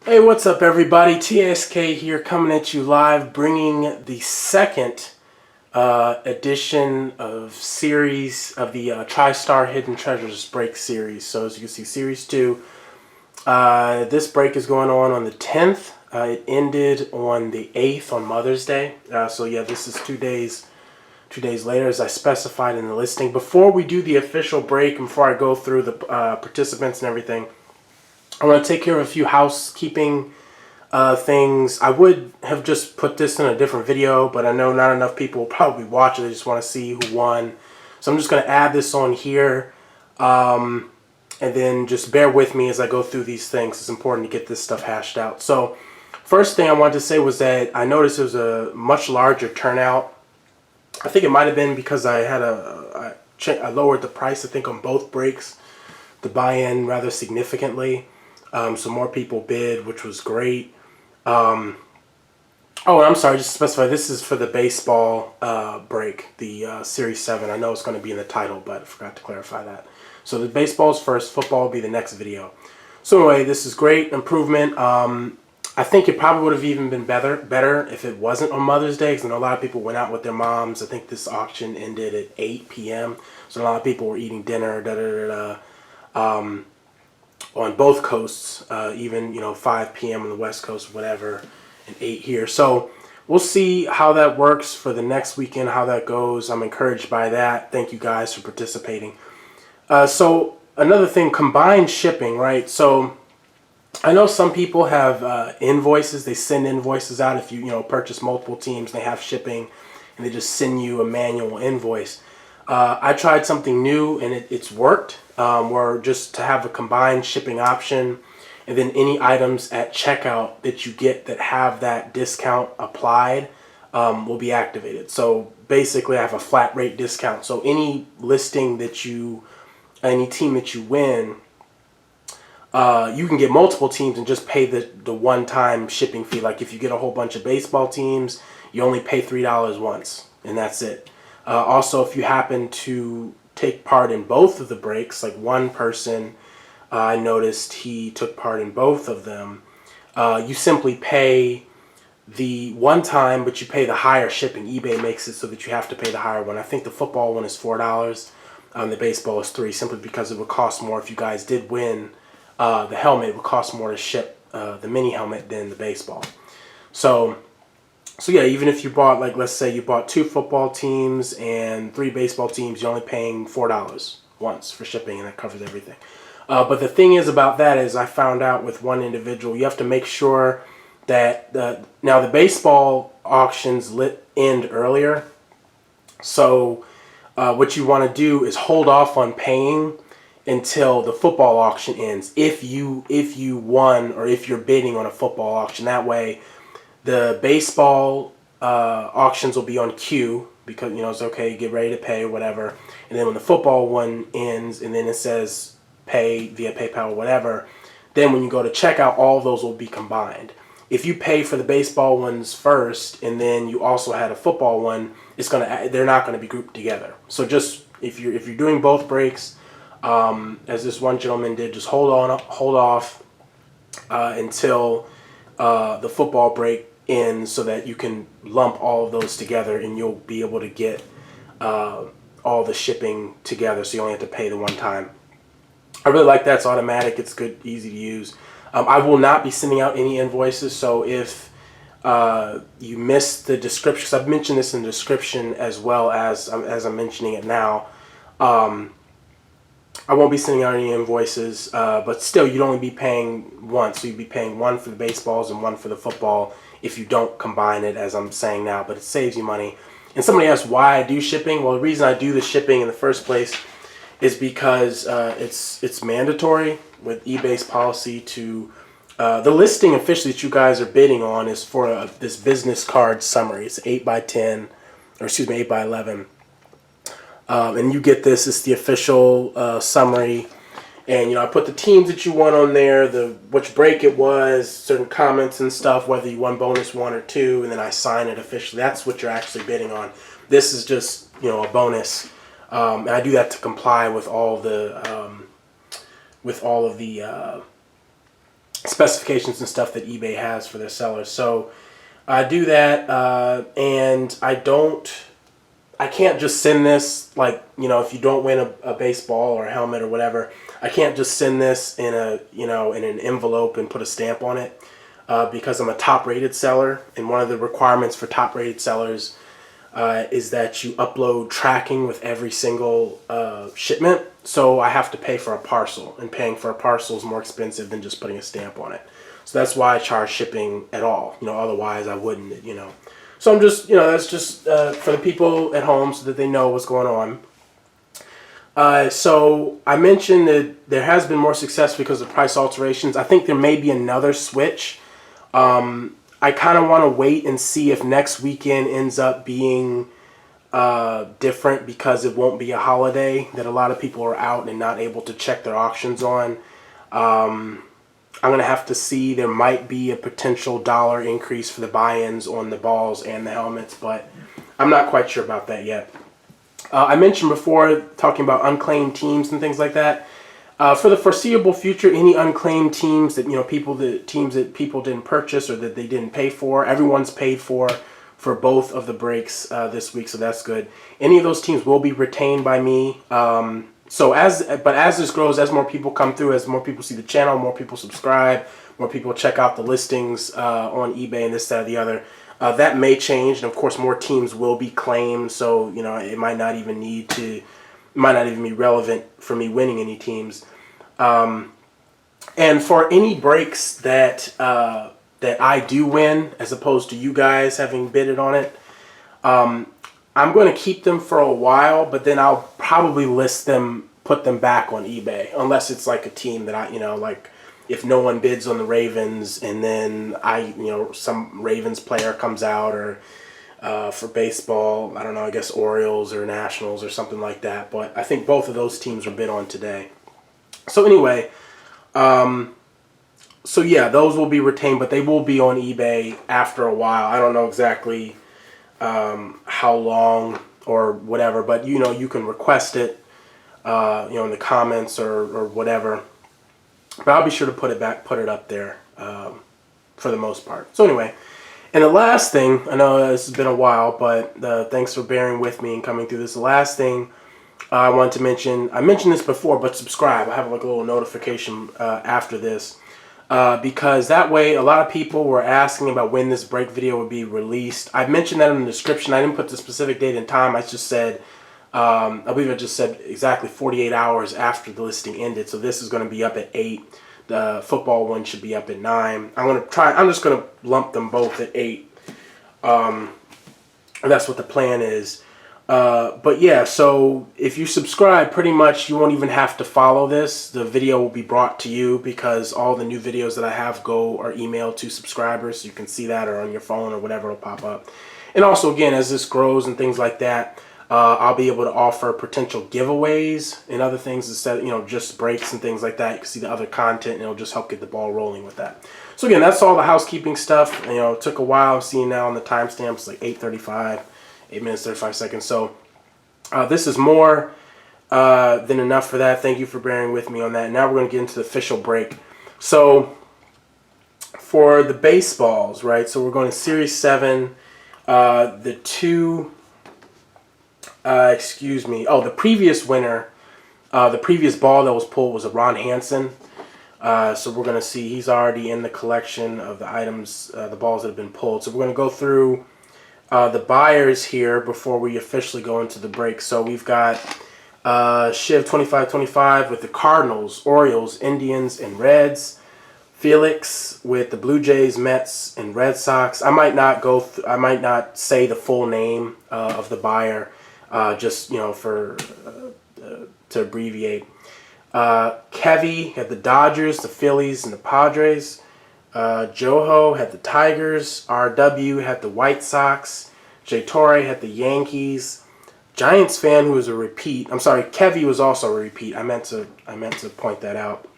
Hey, what's up, everybody? TSK here, coming at you live, bringing the second edition of series of the Tristar Hidden Treasures break series. So as you can see, series 2. This break is going on the 10th. It ended on the 8th on Mother's Day. So yeah, this is 2 days later, as I specified in the listing. Before we do the official break, and before I go through the participants and everything, I want to take care of a few housekeeping things. I would have just put this in a different video, but I know not enough people will probably watch it. They just want to see who won. So I'm just going to add this on here. And then just bear with me as I go through these things. It's important to get this stuff hashed out. So first thing I wanted to say was that I noticed there was a much larger turnout. I think it might have been because I had I lowered the price, I think, on both breaks, the buy-in rather significantly. So more people bid, which was great. Oh, and I'm sorry, just to specify, this is for the baseball break, the Series 7. I know it's going to be in the title, but I forgot to clarify that. So the baseball's first, football will be the next video. So anyway, this is great improvement. I think it probably would have even been better if it wasn't on Mother's Day, because I know a lot of people went out with their moms. I think this auction ended at 8 p.m., so a lot of people were eating dinner, on both coasts, even 5 p.m. on the West Coast, whatever, and 8 here. So we'll see how that works for the next weekend, how that goes. I'm encouraged by that. Thank you guys for participating. So another thing, combined shipping, right? So I know some people have invoices. They send invoices out if you purchase multiple teams. They have shipping, and they just send you a manual invoice. I tried something new, and it's worked. Where just to have a combined shipping option, and then any items at checkout that you get that have that discount applied will be activated. So basically, I have a flat rate discount. So any listing any team that you win, you can get multiple teams and just pay the one-time shipping fee. Like if you get a whole bunch of baseball teams, you only pay $3 once, and that's it. Also, if you happen to take part in both of the breaks, like one person, I noticed he took part in both of them, you simply pay the one time, but you pay the higher shipping. eBay makes it so that you have to pay the higher one. I think the football one is $4. The baseball is $3, simply because it would cost more. If you guys did win the helmet, it would cost more to ship the mini helmet than the baseball. So yeah, even if you bought, like, let's say you bought 2 football teams and 3 baseball teams, you're only paying $4 once for shipping, and that covers everything. But the thing is about that is, I found out with one individual, you have to make sure that now the baseball auctions end earlier. So what you want to do is hold off on paying until the football auction ends. If you won, or if you're bidding on a football auction, that way the baseball auctions will be on queue, because it's okay, get ready to pay or whatever. And then when the football one ends, and then it says pay via PayPal or whatever, then when you go to checkout, all of those will be combined. If you pay for the baseball ones first, and then you also had a football one, they're not going to be grouped together. So just if you're doing both breaks, as this one gentleman did, just hold off until the football break ends, so that you can lump all of those together, and you'll be able to get all the shipping together, so you only have to pay the one time. I really like that. It's automatic. It's good, easy to use. I will not be sending out any invoices, so if you missed the description, because I've mentioned this in the description as well as I'm mentioning it now, I won't be sending out any invoices, but still, you'd only be paying once. So you'd be paying one for the baseballs and one for the football if you don't combine it, as I'm saying now, but it saves you money. And somebody asked why I do shipping. Well, the reason I do the shipping in the first place is because it's mandatory with eBay's policy to the listing officially that you guys are bidding on is for this business card summary. It's 8x10, or excuse me, 8x11. And you get this. It's the official summary, and I put the teams that you won on there, which break it was, certain comments and stuff, whether you won bonus 1 or 2, and then I sign it officially. That's what you're actually bidding on. This is just a bonus, and I do that to comply with all of the specifications and stuff that eBay has for their sellers. So I do that, and I can't just send this, like, if you don't win a baseball or a helmet or whatever, I can't just send this in in an envelope and put a stamp on it, because I'm a top-rated seller, and one of the requirements for top-rated sellers is that you upload tracking with every single shipment. So I have to pay for a parcel, and paying for a parcel is more expensive than just putting a stamp on it. So that's why I charge shipping at all. Otherwise I wouldn't. So I'm just, that's just for the people at home so that they know what's going on. So I mentioned that there has been more success because of price alterations. I think there may be another switch. I kind of want to wait and see if next weekend ends up being different, because it won't be a holiday that a lot of people are out and not able to check their auctions on. I'm going to have to see. There might be a potential dollar increase for the buy-ins on the balls and the helmets, but I'm not quite sure about that yet. I mentioned before, talking about unclaimed teams and things like that. For the foreseeable future, any unclaimed teams that, teams that people didn't purchase or that they didn't pay for, everyone's paid for both of the breaks this week, so that's good. Any of those teams will be retained by me. But as this grows, as more people come through, as more people see the channel, more people subscribe, more people check out the listings on eBay and this, that, or the other, that may change. And of course, more teams will be claimed. So, it might not even be relevant for me winning any teams. And for any breaks that I do win, as opposed to you guys having bidded on it, I'm going to keep them for a while, but then I'll probably put them back on eBay, unless it's like a team that like if no one bids on the Ravens and then some Ravens player comes out, or for baseball, I don't know, I guess Orioles or Nationals or something like that. But I think both of those teams were bid on today. So anyway, so yeah, those will be retained, but they will be on eBay after a while. I don't know exactly how long or whatever, but you can request it in the comments or whatever, but I'll be sure to put it up there for the most part. So anyway, and the last thing, I know this has been a while, but thanks for bearing with me and coming through this. The last thing I wanted to mention, I mentioned this before, but subscribe. I have like a little notification after this. Because that way, a lot of people were asking about when this break video would be released. I mentioned that in the description. I didn't put the specific date and time. I just said, I believe I just said exactly 48 hours after the listing ended. So this is going to be up at 8. The football one should be up at 9. I'm just going to lump them both at 8. That's what the plan is. But yeah, so if you subscribe, pretty much you won't even have to follow this. The video will be brought to you, because all the new videos that I have are emailed to subscribers. So you can see that, or on your phone or whatever, will pop up. And also, again, as this grows and things like that, I'll be able to offer potential giveaways and other things instead of, just breaks and things like that. You can see the other content, and it'll just help get the ball rolling with that. So again, that's all the housekeeping stuff. It took a while. I'm seeing now on the timestamps like 8:35. 8 minutes, 35 seconds. So this is more than enough for that. Thank you for bearing with me on that. Now we're going to get into the official break. So for the baseballs, right? So we're going to Series 7. The previous winner, the previous ball that was pulled was a Ron Hansen. So we're going to see he's already in the collection of the items, the balls that have been pulled. So we're going to go through the buyers here before we officially go into the break. So we've got Shiv 2525 with the Cardinals, Orioles, Indians, and Reds. Felix with the Blue Jays, Mets, and Red Sox. I might not say the full name of the buyer, just for to abbreviate. Kevy had the Dodgers, the Phillies, and the Padres. Joho had the Tigers. RW had the White Sox. J. Torre had the Yankees. Giants fan, who was a repeat. I'm sorry, Kevy was also a repeat. I meant to point that out.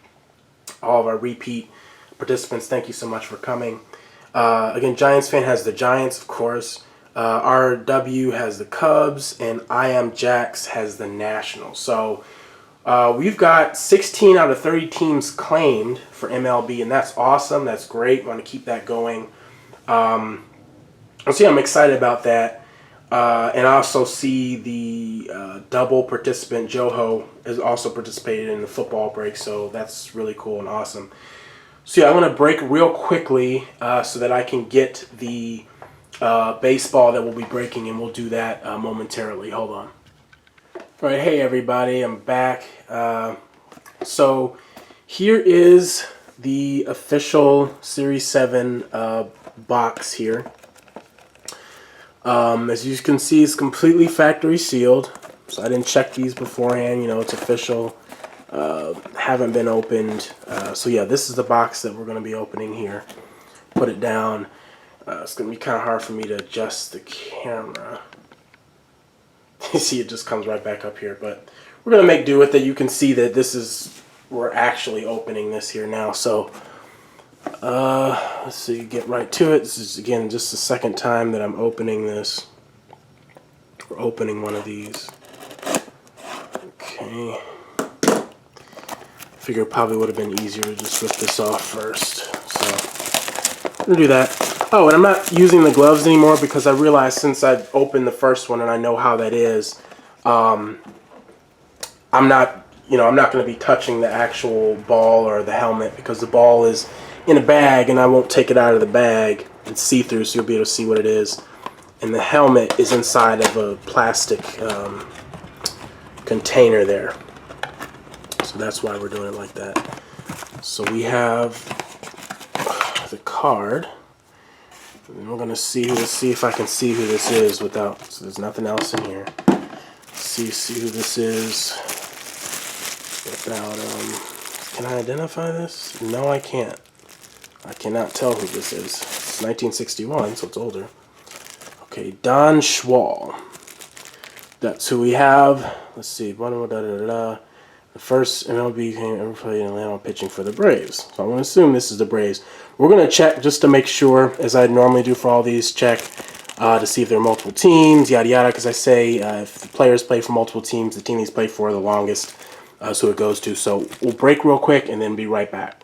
All of our repeat participants, thank you so much for coming. Again, Giants fan has the Giants, of course. RW has the Cubs, and I Am Jax has the Nationals. So We've got 16 out of 30 teams claimed for MLB, and that's awesome. That's great. Want to keep that going. So yeah, I'm excited about that. And I also see the double participant Joho has also participated in the football break, so that's really cool and awesome. So yeah, I'm going to break real quickly so that I can get the baseball that we'll be breaking, and we'll do that momentarily. Hold on. All right, hey everybody, I'm back. So here is the official Series 7 box here. As you can see, it's completely factory sealed. So I didn't check these beforehand. You know, it's official. Haven't been opened. So yeah, this is the box that we're going to be opening here. Put it down. It's going to be kind of hard for me to adjust the camera. You see, it just comes right back up here. But we're going to make do with it. You can see that this is, we're actually opening this here now. So let's see, get right to it. This is, again, just the second time that I'm opening this. We're opening one of these. Okay. Figure it probably would have been easier to just rip this off first. So, I'm going to do that. Oh, and I'm not using the gloves anymore because I realized since I opened the first one and I know how that is, I'm not going to be touching the actual ball or the helmet because the ball is in a bag and I won't take it out of the bag. It's see-through, so you'll be able to see what it is. And the helmet is inside of a plastic container there. So that's why we're doing it like that. So we have the card. And we're going to see if I can see who this is without, so there's nothing else in here. See who this is without, can I identify this? No, I can't. I cannot tell who this is. It's 1961, so it's older. Okay, Don Schwall. That's who we have. Let's see. The first MLB ever played in Atlanta pitching for the Braves. So I'm going to assume this is the Braves. We're going to check just to make sure, as I normally do for all these, check to see if there are multiple teams, yada yada, because I say if the players play for multiple teams, the team he's played for the longest, so it goes to. So we'll break real quick and then be right back.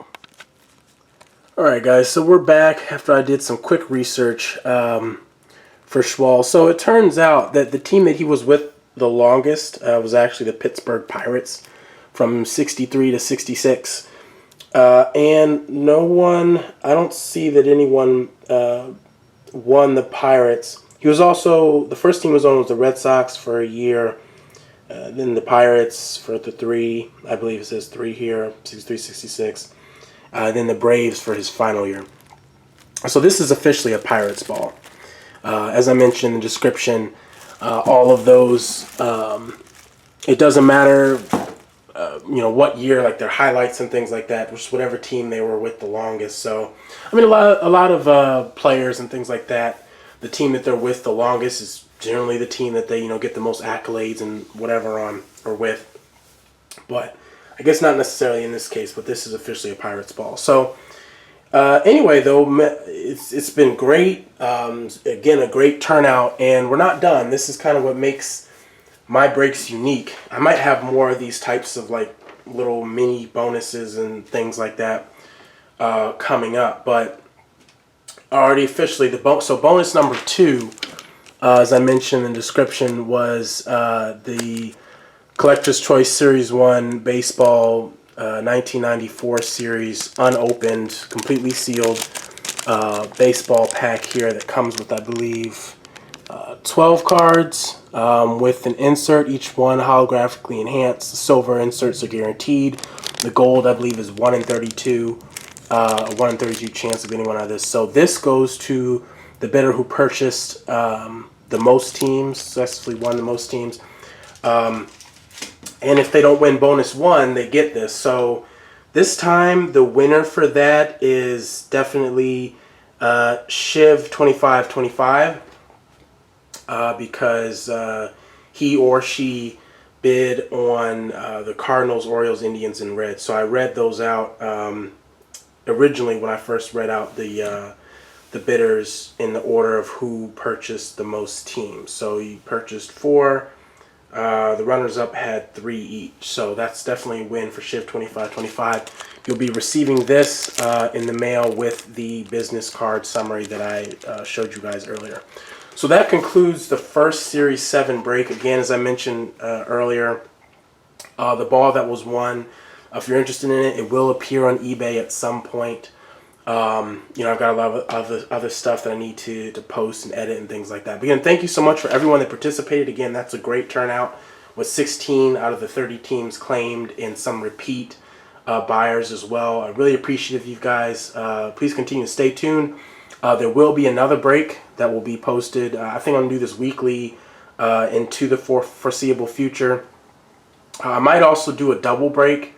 Alright guys, so we're back after I did some quick research for Schwall. So it turns out that the team that he was with the longest was actually the Pittsburgh Pirates from 63 to 66. And no one, I don't see that anyone won the Pirates. He was also, the first team was on was the Red Sox for a year, then the Pirates for the 3, I believe it says 3 here, 63, 66. Then the Braves for his final year. So this is officially a Pirates ball. As I mentioned in the description, all of those, it doesn't matter, what year, like their highlights and things like that, just whatever team they were with the longest. So, I mean, a lot of players and things like that, the team that they're with the longest is generally the team that they, get the most accolades and whatever on or with. But I guess not necessarily in this case, but this is officially a Pirates ball. So anyway, though, it's been great. Again, a great turnout, and we're not done. This is kind of what makes my breaks unique. I might have more of these types of like little mini bonuses and things like that coming up, but already officially so bonus number 2, as I mentioned in the description, was the Collector's Choice Series 1 Baseball 1994 series, unopened, completely sealed baseball pack here that comes with, I believe, 12 cards with an insert, each one holographically enhanced. The silver inserts are guaranteed. The gold, I believe, is 1 in 32, 1 in 32 chance of getting one out of this. So this goes to the bidder who purchased the most teams, successfully won the most teams. And if they don't win bonus 1, they get this. So this time, the winner for that is definitely Shiv 2525 because he or she bid on the Cardinals, Orioles, Indians, and Reds. So I read those out originally when I first read out the bidders in the order of who purchased the most teams. So he purchased 4 The runners-up had 3 each, so that's definitely a win for Shiv 2525. You'll be receiving this in the mail with the business card summary that I showed you guys earlier. So that concludes the first Series 7 break. Again, as I mentioned earlier, the ball that was won, if you're interested in it, it will appear on eBay at some point. I've got a lot of other stuff that I need to post and edit and things like that. But again, thank you so much for everyone that participated. Again, that's a great turnout with 16 out of the 30 teams claimed and some repeat buyers as well. I really appreciate you guys. Please continue to stay tuned. There will be another break that will be posted. I think I'm going to do this weekly into the foreseeable future. I might also do a double break.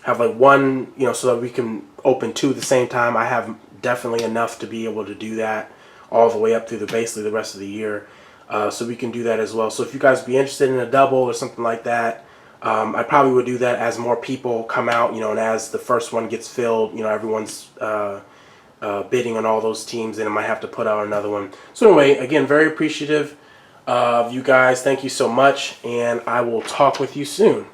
Have like one, so that we can open 2 at the same time. I have definitely enough to be able to do that all the way up through basically the rest of the year. So we can do that as well. So if you guys would be interested in a double or something like that, I probably would do that as more people come out, and as the first one gets filled, everyone's bidding on all those teams, and I might have to put out another one. So anyway, again, very appreciative of you guys. Thank you so much, and I will talk with you soon.